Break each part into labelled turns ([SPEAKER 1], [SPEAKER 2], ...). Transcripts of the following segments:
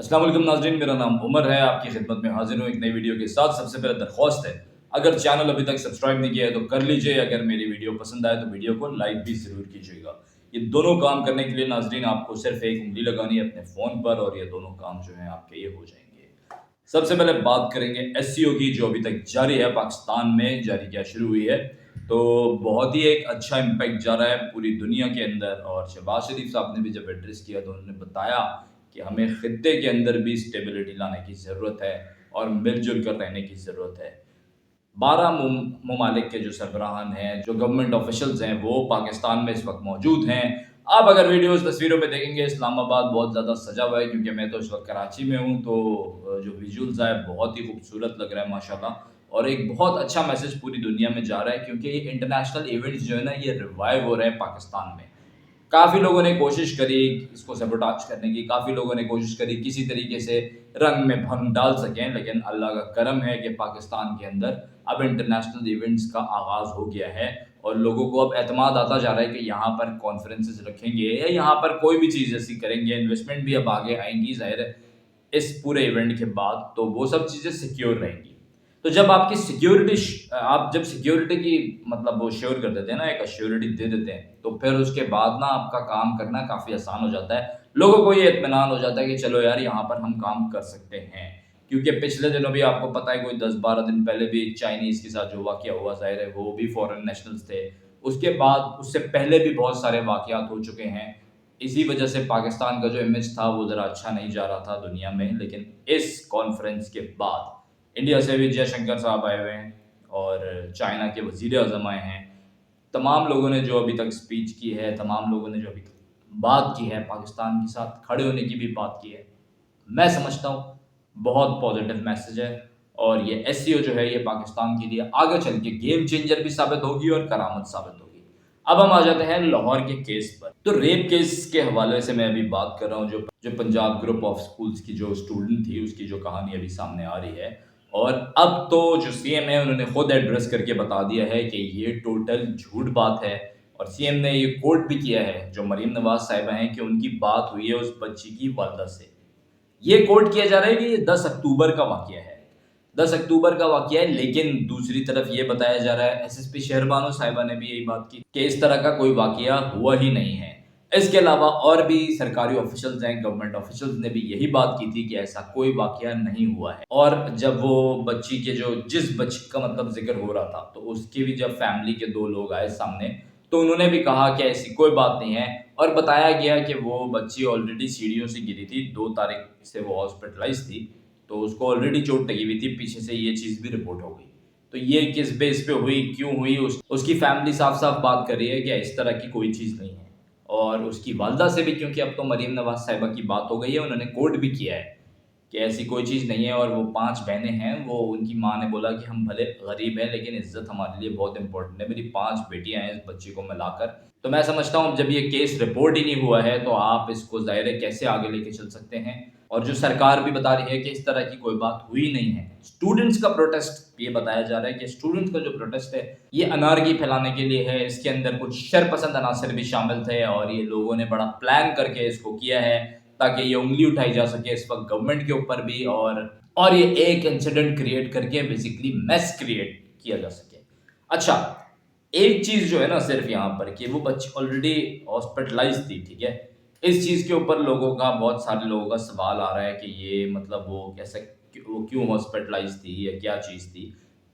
[SPEAKER 1] अस्सलाम वालेकुम नाज़रीन, मेरा नाम उमर है। आपकी खिदमत में हाजिर हूँ एक नई वीडियो के साथ। सबसे पहले दरख्वास्त है, अगर चैनल अभी तक सब्सक्राइब नहीं किया है तो कर लीजिए। अगर मेरी वीडियो पसंद आए तो वीडियो को लाइक भी ज़रूर कीजिएगा। ये दोनों काम करने के लिए नाज़रीन आपको सिर्फ एक उंगली लगानी है अपने फ़ोन पर और ये दोनों काम जो हैं आपके ये हो जाएंगे। सबसे पहले बात करेंगे एसईओ की, जो अभी तक जारी है, पाकिस्तान में जारी क्या शुरू हुई है। तो बहुत ही एक अच्छा इम्पैक्ट जा रहा है पूरी दुनिया के अंदर। और शहबाज शरीफ साहब ने भी जब एड्रेस किया तो उन्होंने बताया कि हमें खित्ते के अंदर भी स्टेबिलिटी लाने की ज़रूरत है और मिलजुल कर रहने की ज़रूरत है। 12 ममालिक के जो सरबराहान हैं, जो गवर्नमेंट ऑफिशल्स हैं, वो पाकिस्तान में इस वक्त मौजूद हैं। आप अगर वीडियोस तस्वीरों में देखेंगे, इस्लामाबाद बहुत ज़्यादा सजा हुआ है, क्योंकि मैं तो इस वक्त कराची में हूँ। तो जो विजुअल्स है बहुत ही खूबसूरत लग रहा है माशाल्लाह। और एक बहुत अच्छा मैसेज पूरी दुनिया में जा रहा है, क्योंकि ये इंटरनेशनल इवेंट्स जो है ना, ये रिवाइव हो रहे हैं पाकिस्तान में। काफ़ी लोगों ने कोशिश करी इसको सबोटाज करने की, काफ़ी लोगों ने कोशिश करी किसी तरीके से रंग में भंग डाल सकें, लेकिन अल्लाह का करम है कि पाकिस्तान के अंदर अब इंटरनेशनल इवेंट्स का आगाज़ हो गया है और लोगों को अब एतमाद आता जा रहा है कि यहाँ पर कॉन्फ्रेंसेस रखेंगे या यहाँ पर कोई भी चीज़ ऐसी करेंगे, इन्वेस्टमेंट भी अब आगे आएंगी ज़ाहिर है इस पूरे इवेंट के बाद, तो वो सब चीज़ें सिक्योर रहेंगी। तो जब आपकी सिक्योरिटी आप जब सिक्योरिटी की मतलब वो श्योर कर देते हैं ना, एक अश्योरिटी दे देते हैं, तो फिर उसके बाद ना आपका काम करना काफ़ी आसान हो जाता है। लोगों को ये इत्मीनान हो जाता है कि चलो यार, यहाँ पर हम काम कर सकते हैं। क्योंकि पिछले दिनों भी आपको पता है, कोई 10-12 दिन पहले भी एक चाइनीज़ के साथ जो वाक़या हुआ, ज़ाहिर है वो भी फॉरेन नेशनल्स थे। उसके बाद उससे पहले भी बहुत सारे वाक़यात हो चुके हैं। इसी वजह से पाकिस्तान का जो इमेज था वो ज़रा अच्छा नहीं जा रहा था दुनिया में। लेकिन इस कॉन्फ्रेंस के बाद इंडिया से भी जयशंकर साहब आए हुए हैं और चाइना के वज़ीर आज़म आए हैं। तमाम लोगों ने जो अभी तक स्पीच की है, तमाम लोगों ने जो अभी तक बात की है, पाकिस्तान के साथ खड़े होने की भी बात की है, मैं समझता हूँ बहुत पॉजिटिव मैसेज है। और ये एससीओ जो है, ये पाकिस्तान के लिए आगे चल के गेम चेंजर भी साबित होगी और करामत साबित होगी। अब हम आ जाते हैं लाहौर के केस पर। तो रेप केस के हवाले से मैं अभी बात कर रहा हूँ, जो पंजाब ग्रुप ऑफ स्कूल्स की जो स्टूडेंट थी, उसकी जो कहानी अभी सामने आ रही है। और अब तो जो सीएम है, उन्होंने खुद एड्रेस करके बता दिया है कि ये टोटल झूठ बात है। और सीएम ने ये कोट भी किया है, जो मरीम नवाज साहिबा हैं, कि उनकी बात हुई है उस बच्ची की वालदा से। ये कोट किया जा रहा है कि ये 10 अक्टूबर का वाक़या है। 10 अक्टूबर का वाक़या है, लेकिन दूसरी तरफ ये बताया जा रहा है, एसएसपी शहरबानो साहिबा ने भी यही बात की कि इस तरह का कोई वाक़या हुआ ही नहीं है। इसके अलावा और भी सरकारी ऑफिशियल्स हैं, गवर्नमेंट ऑफिशियल्स ने भी यही बात की थी कि ऐसा कोई वाक़या नहीं हुआ है। और जब वो बच्ची के जिस बच्ची का मतलब ज़िक्र हो रहा था, तो उसकी भी जब फैमिली के 2 लोग आए सामने, तो उन्होंने भी कहा कि ऐसी कोई बात नहीं है। और बताया गया कि वो बच्ची ऑलरेडी सीढ़ियों से गिरी थी, 2 तारीख से वो हॉस्पिटलाइज़ थी, तो उसको ऑलरेडी चोट लगी हुई थी, पीछे से ये चीज़ भी रिपोर्ट हो गई। तो ये किस बेस पे हुई, क्यों हुई, उसकी फैमिली साफ-साफ बात कर रही है कि इस तरह की कोई चीज़ नहीं है। और उसकी वालिदा से भी, क्योंकि अब तो मरीम नवाज़ साहिबा की बात हो गई है, उन्होंने कोट भी किया है कि ऐसी कोई चीज़ नहीं है। और वो 5 बहनें हैं, वो उनकी माँ ने बोला कि हम भले गरीब हैं, लेकिन इज़्ज़त हमारे लिए बहुत इम्पोर्टेंट है। मेरी 5 बेटियाँ हैं इस बच्ची को मिलाकर। तो मैं समझता हूँ जब ये केस रिपोर्ट ही नहीं हुआ है, तो आप इसको ज़ाहिर है कैसे आगे लेके चल सकते हैं। और जो सरकार भी बता रही है कि इस तरह की कोई बात हुई नहीं है। स्टूडेंट्स का प्रोटेस्ट ये बताया जा रहा है कि स्टूडेंट्स का जो प्रोटेस्ट है, ये अनारकी फैलाने के लिए है। इसके अंदर कुछ शरपसंद अनासर भी शामिल थे और ये लोगों ने बड़ा प्लान करके इसको किया है, ताकि ये उंगली उठाई जा सके इस वक्त गवर्नमेंट के ऊपर भी। और ये एक इंसिडेंट क्रिएट करके बेसिकली मेस क्रिएट किया जा सके। अच्छा, एक चीज़ जो है ना सिर्फ यहाँ पर, कि वो बच्ची ऑलरेडी हॉस्पिटलाइज़ थी, ठीक है? इस चीज़ के ऊपर लोगों का, बहुत सारे लोगों का सवाल आ रहा है कि ये मतलब वो क्यों हॉस्पिटलाइज़ थी या क्या चीज़ थी?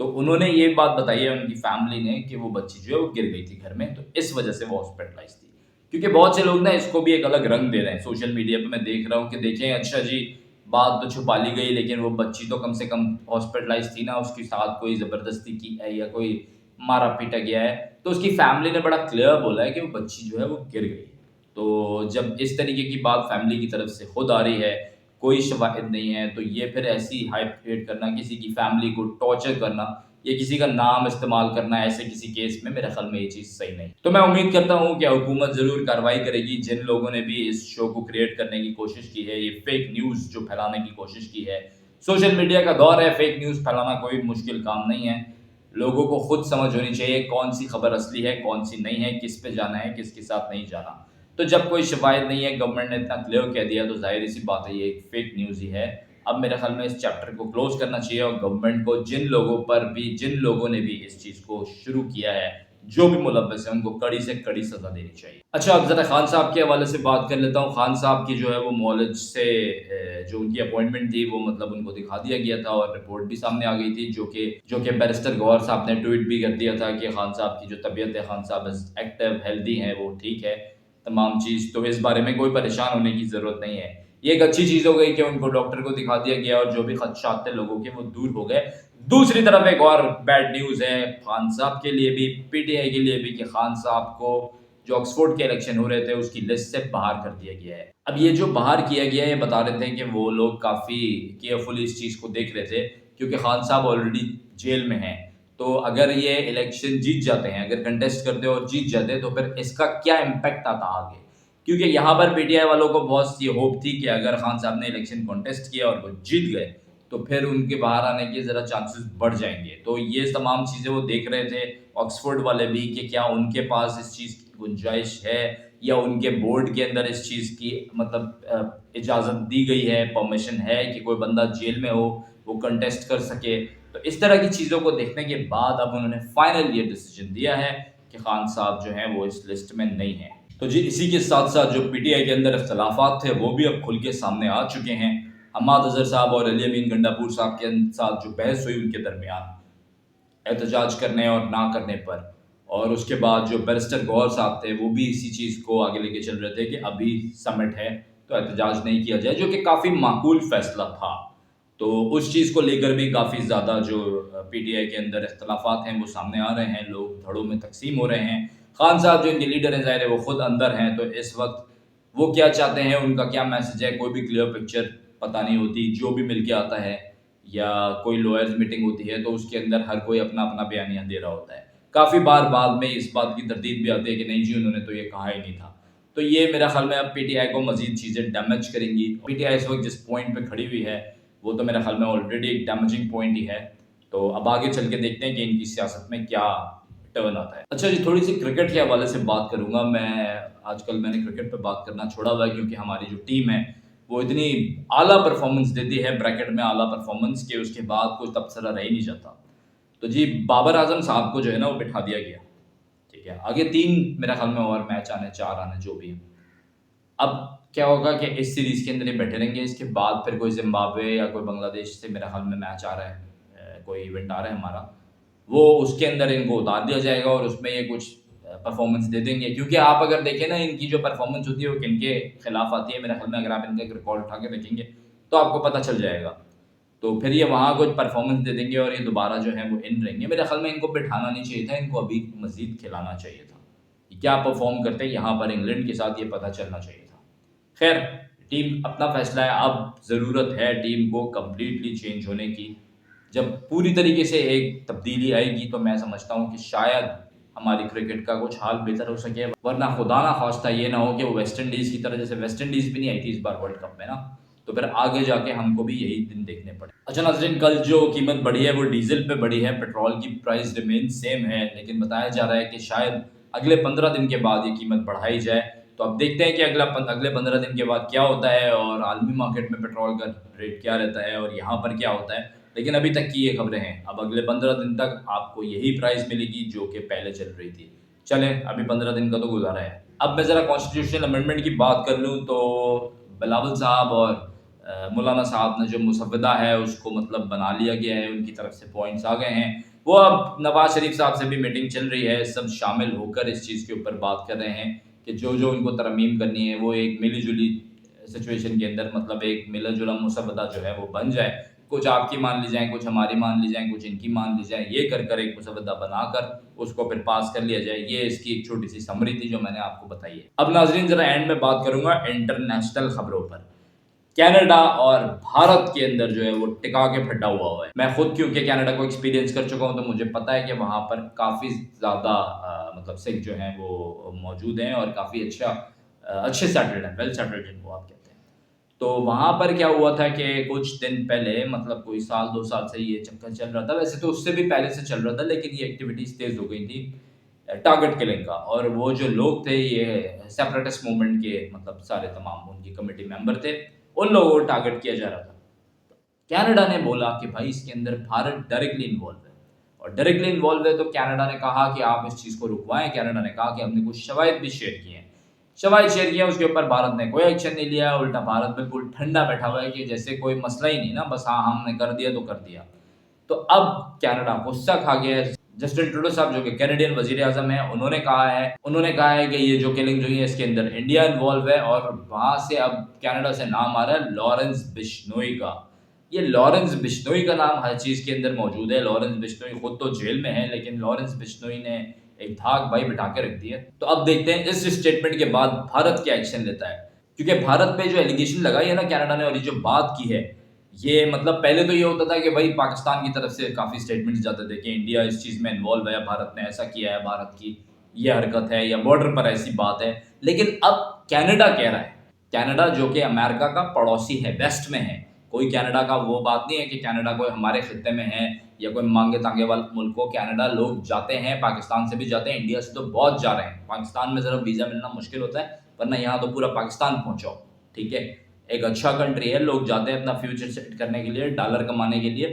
[SPEAKER 1] तो उन्होंने ये बात बताई है उनकी फैमिली ने कि वो बच्ची जो है वो गिर गई थी घर में, तो इस वजह से वो हॉस्पिटलाइज़ थी। क्योंकि बहुत से लोग ना इसको भी एक अलग रंग दे रहे हैं। सोशल मीडिया पे मैं देख रहा हूँ कि देखें, अच्छा जी, बात तो छुपा ली गई, लेकिन वो बच्ची तो कम से कम हॉस्पिटलाइज़ थी ना, उसके साथ कोई ज़बरदस्ती की है या कोई मारा-पीटा गया है। तो उसकी फैमिली ने बड़ा क्लियर बोला है कि वो बच्ची जो है वो गिर गई। तो जब इस तरीके की बात फैमिली की तरफ से खुद आ रही है, कोई शवाहिद नहीं है, तो ये फिर ऐसी हाइप क्रिएट करना, किसी की फैमिली को टॉर्चर करना या किसी का नाम इस्तेमाल करना ऐसे किसी केस में, मेरे ख्याल में ये चीज़ सही नहीं। तो मैं उम्मीद करता हूँ कि हुकूमत ज़रूर कार्रवाई करेगी। जिन लोगों ने भी इस शो को क्रिएट करने की कोशिश की है, ये फेक न्यूज़ जो फैलाने की कोशिश की है, सोशल मीडिया का दौर है, फेक न्यूज़ फैलाना कोई मुश्किल काम नहीं है। लोगों को खुद समझ होनी चाहिए कौन सी खबर असली है, कौन सी नहीं है, किस पे जाना है, किसके साथ नहीं जाना। تو جب کوئی شفایت نہیں ہے، گورنمنٹ نے اتنا کلیئر کہہ دیا، تو ظاہر سی بات ہے یہ ایک فیک نیوز ہی ہے۔ اب میرے خیال میں اس چیپٹر کو کلوز کرنا چاہیے، اور گورنمنٹ کو جن لوگوں نے بھی اس چیز کو شروع کیا ہے، جو بھی ملوث ہیں، ان کو کڑی سے کڑی سزا دینی چاہیے۔ اچھا، اب ذرا خان صاحب کے حوالے سے بات کر لیتا ہوں۔ خان صاحب کی جو ہے وہ معالج سے جو ان کی اپوائنٹمنٹ تھی، وہ مطلب ان کو دکھا دیا گیا تھا، اور رپورٹ بھی سامنے آ گئی تھی، جو کہ بیرسٹر گوہر صاحب نے ٹویٹ بھی کر دیا تھا کہ خان صاحب کی جو طبیعت ہے، خان صاحب ایکٹیو ہیلدی ہیں، وہ ٹھیک ہے تمام چیز، تو اس بارے میں کوئی پریشان ہونے کی ضرورت نہیں ہے۔ یہ ایک اچھی چیز ہو گئی کہ ان کو ڈاکٹر کو دکھا دیا گیا، اور جو بھی خدشات تھے لوگوں کے وہ دور ہو گئے۔ دوسری طرف ایک اور بیڈ نیوز ہے خان صاحب کے لیے بھی، پی ٹی آئی کے لیے بھی، کہ خان صاحب کو جو آکسفورڈ کے الیکشن ہو رہے تھے اس کی لسٹ سے باہر کر دیا گیا ہے۔ اب یہ جو باہر کیا گیا ہے، یہ بتا رہے تھے کہ وہ لوگ کافی کیئرفلی اس چیز کو دیکھ رہے تھے، کیونکہ خان صاحب آلریڈی جیل میں ہیں۔ تو اگر یہ الیکشن جیت جاتے ہیں، اگر کنٹیسٹ کرتے اور جیت جاتے، تو پھر اس کا کیا امپیکٹ آتا آگے، کیونکہ یہاں پر پی ٹی آئی والوں کو بہت سی ہوپ تھی کہ اگر خان صاحب نے الیکشن کنٹیسٹ کیا اور وہ جیت گئے تو پھر ان کے باہر آنے کے ذرا چانسز بڑھ جائیں گے۔ تو یہ تمام چیزیں وہ دیکھ رہے تھے، آکسفورڈ والے بھی، کہ کیا ان کے پاس اس چیز کی گنجائش ہے، یا ان کے بورڈ کے اندر اس چیز کی مطلب اجازت دی گئی ہے، پرمیشن ہے کہ کوئی بندہ جیل میں ہو وہ کنٹیسٹ کر سکے۔ تو اس طرح کی چیزوں کو دیکھنے کے بعد اب انہوں نے فائنل یہ ڈیسیجن دیا ہے کہ خان صاحب جو ہیں وہ اس لسٹ میں نہیں ہیں۔ تو جی، اسی کے ساتھ ساتھ جو پی ٹی آئی کے اندر اختلافات تھے وہ بھی اب کھل کے سامنے آ چکے ہیں۔ حماد اظہر صاحب اور علی امین گنڈاپور صاحب کے ساتھ جو بحث ہوئی ان کے درمیان احتجاج کرنے اور نہ کرنے پر، اور اس کے بعد جو بیرسٹر گوہر صاحب تھے وہ بھی اسی چیز کو آگے لے کے چل رہے تھے کہ ابھی سمٹ ہے تو احتجاج نہیں کیا جائے، جو کہ کافی معقول فیصلہ تھا۔ تو اس چیز کو لے کر بھی کافی زیادہ جو پی ٹی آئی کے اندر اختلافات ہیں وہ سامنے آ رہے ہیں، لوگ دھڑوں میں تقسیم ہو رہے ہیں۔ خان صاحب جو ان کے لیڈر ہیں، ظاہر ہے وہ خود اندر ہیں، تو اس وقت وہ کیا چاہتے ہیں، ان کا کیا میسج ہے، کوئی بھی کلیئر پکچر پتہ نہیں ہوتی۔ جو بھی مل کے آتا ہے یا کوئی لوئرز میٹنگ ہوتی ہے تو اس کے اندر ہر کوئی اپنا اپنا بیانیہ دے رہا ہوتا ہے۔ کافی بار بعد میں اس بات کی تردید بھی آتی ہے کہ نہیں جی انہوں نے تو یہ کہا ہی نہیں تھا۔ تو یہ میرا خیال میں اب پی ٹی آئی کو مزید چیزیں ڈیمیج کریں گی۔ پی ٹی آئی اس وقت جس پوائنٹ پہ کھڑی ہوئی ہے وہ تو میرا خیال میں آلریڈی ایک ڈیمیجنگ پوائنٹ ہی ہے۔ تو اب آگے چل کے دیکھتے ہیں کہ ان کی سیاست میں کیا ٹرن آتا ہے۔ اچھا جی، تھوڑی سی کرکٹ کے حوالے سے بات کروں گا میں۔ آج کل میں نے کرکٹ پہ بات کرنا چھوڑا ہوا ہے کیونکہ ہماری جو ٹیم ہے وہ اتنی اعلیٰ پرفارمنس دیتی ہے، بریکٹ میں اعلیٰ پرفارمنس، کے اس کے بعد کوئی تبصرہ رہ ہی نہیں جاتا۔ تو جی، بابر اعظم صاحب کو جو ہے نا وہ بٹھا دیا گیا، ٹھیک ہے، آگے 3 میرا خیال میں اور میچ آنے، 4 آنے، جو بھی ہیں۔ اب کیا ہوگا کہ اس سیریز کے اندر یہ بیٹھے رہیں گے، اس کے بعد پھر کوئی زمبابوے یا کوئی بنگلہ دیش سے میرا خیال میں میچ آ رہا ہے، کوئی ایونٹ آ رہا ہے ہمارا، وہ اس کے اندر ان کو اتار دیا جائے گا اور اس میں یہ کچھ پرفارمنس دے دیں گے۔ کیونکہ آپ اگر دیکھیں نا ان کی جو پرفارمنس ہوتی ہے وہ کن کے خلاف آتی ہے، میرے خیال میں اگر آپ ان کا ایک ریکارڈ اٹھا کے دیکھیں گے تو آپ کو پتہ چل جائے گا۔ تو پھر یہ وہاں کچھ پرفارمنس دے دیں گے اور یہ دوبارہ جو ہے وہ ان رہیں گے۔ میرے خیال میں ان کو بٹھانا نہیں چاہیے تھا، ان کو ابھی مزید کھلانا چاہیے تھا۔ کیا پرفارم کرتے ہیں یہاں پر انگلینڈ کے ساتھ یہ پتہ چلنا چاہیے تھا۔ خیر، ٹیم اپنا فیصلہ ہے، اب ضرورت ہے ٹیم کو کمپلیٹلی چینج ہونے کی۔ جب پوری طریقے سے ایک تبدیلی آئے گی تو میں سمجھتا ہوں کہ شاید ہماری کرکٹ کا کچھ حال بہتر ہو سکے، ورنہ خدا نہ خواستہ یہ نہ ہو کہ وہ ویسٹ انڈیز کی طرح، جیسے ویسٹ انڈیز بھی نہیں آئی تھی اس بار ورلڈ کپ میں نا، تو پھر آگے جا کے ہم کو بھی یہی دن دیکھنے پڑے۔ اچھا ناظرین، کل جو قیمت بڑھی ہے وہ ڈیزل پہ بڑھی ہے، پیٹرول کی پرائز ریمین سیم ہے، لیکن بتایا جا رہا ہے کہ شاید اگلے 15 دن کے بعد یہ قیمت بڑھائی جائے۔ تو اب دیکھتے ہیں کہ اگلے 15 دن کے بعد کیا ہوتا ہے، اور عالمی مارکیٹ میں پیٹرول کا ریٹ کیا رہتا ہے اور یہاں پر کیا ہوتا ہے۔ لیکن ابھی تک کی یہ خبریں ہیں، اب اگلے 15 دن تک آپ کو یہی پرائز ملے گی جو کہ پہلے چل رہی تھی۔ چلیں، ابھی 15 دن کا تو گزارا ہے۔ اب میں ذرا کانسٹیٹیوشنل امینڈمنٹ کی بات کر لوں تو بلاول صاحب اور مولانا صاحب نے جو مسودہ ہے اس کو مطلب بنا لیا گیا ہے، ان کی طرف سے پوائنٹس آ گئے ہیں۔ وہ اب نواز شریف صاحب سے بھی میٹنگ چل رہی ہے، سب شامل ہو کر اس چیز کے اوپر بات کر رہے ہیں کہ جو ان کو ترمیم کرنی ہے وہ ایک ملی جلی سچویشن کے اندر، مطلب ایک ملا جلا مسودہ جو ہے وہ بن جائے، کچھ آپ کی مان لی جائیں، کچھ ہماری مان لی جائیں، کچھ ان کی مان لی جائیں، یہ کر ایک مسودہ بنا کر اس کو پھر پاس کر لیا جائے۔ یہ اس کی ایک چھوٹی سی سمری تھی جو میں نے آپ کو بتائی ہے۔ اب ناظرین ذرا اینڈ میں بات کروں گا انٹرنیشنل خبروں پر۔ کینیڈا اور بھارت کے اندر جو ہے وہ ٹکا کے پھٹا ہوا ہے۔ میں خود کیونکہ کینیڈا کو ایکسپیرینس کر چکا ہوں تو مجھے پتہ ہے کہ وہاں پر کافی زیادہ مطلب سکھ جو ہیں وہ موجود ہیں اور کافی اچھے سیٹلڈ ہیں، ویل سیٹلڈ جن کو آپ کہتے ہیں۔ تو وہاں پر کیا ہوا تھا کہ کچھ دن پہلے، مطلب کوئی سال 2 سال سے یہ چکر چل رہا تھا، ویسے تو اس سے بھی پہلے سے چل رہا تھا، لیکن یہ ایکٹیویٹیز تیز ہو گئی تھی टारगेट किलिंग का। और वो जो लोग थे ये सेपरेटिस्ट मूवमेंट के मतलब सारे तमाम उनकी कमेटी मेंबर थे, उन लोगों को टारगेट किया जा रहा था। कनाडा ने बोला कि भाई इसके अंदर भारत डायरेक्टली इन्वॉल्व है, और डायरेक्टली इन्वॉल्व है तो कनाडा ने कहा कि आप इस चीज़ को रुकवाएं। कनाडा ने कहा कि हमने कुछ शवायद भी शेयर किए हैं, शवायद शेयर किया, उसके ऊपर भारत ने कोई एक्शन नहीं लिया। उल्टा भारत बिल्कुल ठंडा बैठा हुआ है कि जैसे कोई मसला ही नहीं ना, बस हाँ हमने कर दिया तो कर दिया। तो अब कनाडा गुस्सा खा गया है। जस्टिन ट्रूडो साहब जो कि कैनेडियन वजीर आजम है, उन्होंने कहा है कि ये जो किलिंग हुई है इसके अंदर इंडिया इन्वॉल्व है, और वहां से अब कनाडा से नाम आ रहा है लॉरेंस बिश्नोई का। ये लॉरेंस बिश्नोई का नाम हर चीज के अंदर मौजूद है। लॉरेंस बिश्नोई खुद तो जेल में है, लेकिन लॉरेंस बिश्नोई ने एक धाक भाई बिठा के रख दी है। तो अब देखते हैं इस स्टेटमेंट के बाद भारत क्या एक्शन लेता है, क्योंकि भारत पे जो एलिगेशन लगाई है ना कनाडा ने, और ये जो बात की है, ये मतलब पहले तो ये होता था कि भाई पाकिस्तान की तरफ से काफ़ी स्टेटमेंट्स जाते थे कि इंडिया इस चीज़ में इन्वॉल्व है, भारत ने ऐसा किया है, भारत की ये हरकत है या बॉर्डर पर ऐसी बात है। लेकिन अब कनाडा कह रहा है, कनाडा जो कि अमेरिका का पड़ोसी है, वेस्ट में है, कोई कनाडा का वो बात नहीं है कि कनाडा कोई हमारे खत्ते में है या कोई मांगे तांगे वाला मुल्क हो। कनाडा लोग जाते हैं, पाकिस्तान से भी जाते हैं, इंडिया से तो बहुत जा रहे हैं। पाकिस्तान में ज़रा वीज़ा मिलना मुश्किल होता है, वरना यहाँ तो पूरा पाकिस्तान पहुँचाओ, ठीक है। एक अच्छा कंट्री है, लोग जाते हैं अपना फ्यूचर सेट करने के लिए, डॉलर कमाने के लिए।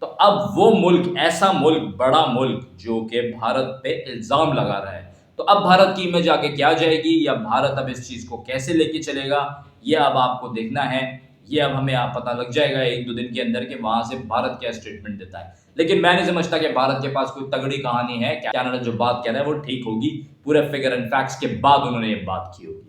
[SPEAKER 1] तो अब वो मुल्क, ऐसा मुल्क, बड़ा मुल्क जो कि भारत पे इल्ज़ाम लगा रहा है, तो अब भारत की इमेज आगे क्या जाएगी, या भारत अब इस चीज़ को कैसे लेके चलेगा, ये अब आपको देखना है। ये अब हमें आप पता लग जाएगा 1-2 दिन के अंदर कि वहां से भारत क्या स्टेटमेंट देता है। लेकिन मैं नहीं समझता कि भारत के पास कोई तगड़ी कहानी है। कनाडा जो बात कह रहा है वो ठीक होगी, पूरे फिगर एंड फैक्ट्स के बाद उन्होंने ये बात की होगी।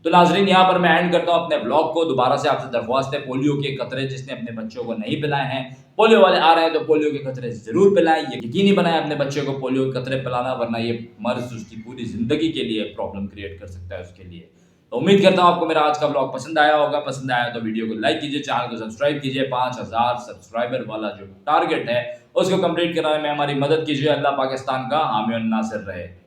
[SPEAKER 1] तो नाजरीन, यहाँ पर मैं एंड करता हूँ अपने ब्लॉग को। दोबारा से आपसे दरख्वास्त है, पोलियो के खतरे जिसने अपने बच्चों को नहीं पिलाए हैं, पोलियो वाले आ रहे हैं तो पोलियो के खतरे जरूर पिलाएं। ये यकीनी बनाएं अपने बच्चे को पोलियो के खतरे पिलाना, वरना ये मर्ज उसकी पूरी जिंदगी के लिए प्रॉब्लम क्रिएट कर सकता है उसके लिए। तो उम्मीद करता हूँ आपको मेरा आज का ब्लॉग पसंद आया होगा। पसंद आया तो वीडियो को लाइक कीजिए, चैनल को सब्सक्राइब कीजिए। 5000 सब्सक्राइबर वाला जो टारगेट है उसको कंप्लीट कराने में हमारी मदद कीजिए। अल्लाह पाकिस्तान का हामी और नासिर रहे।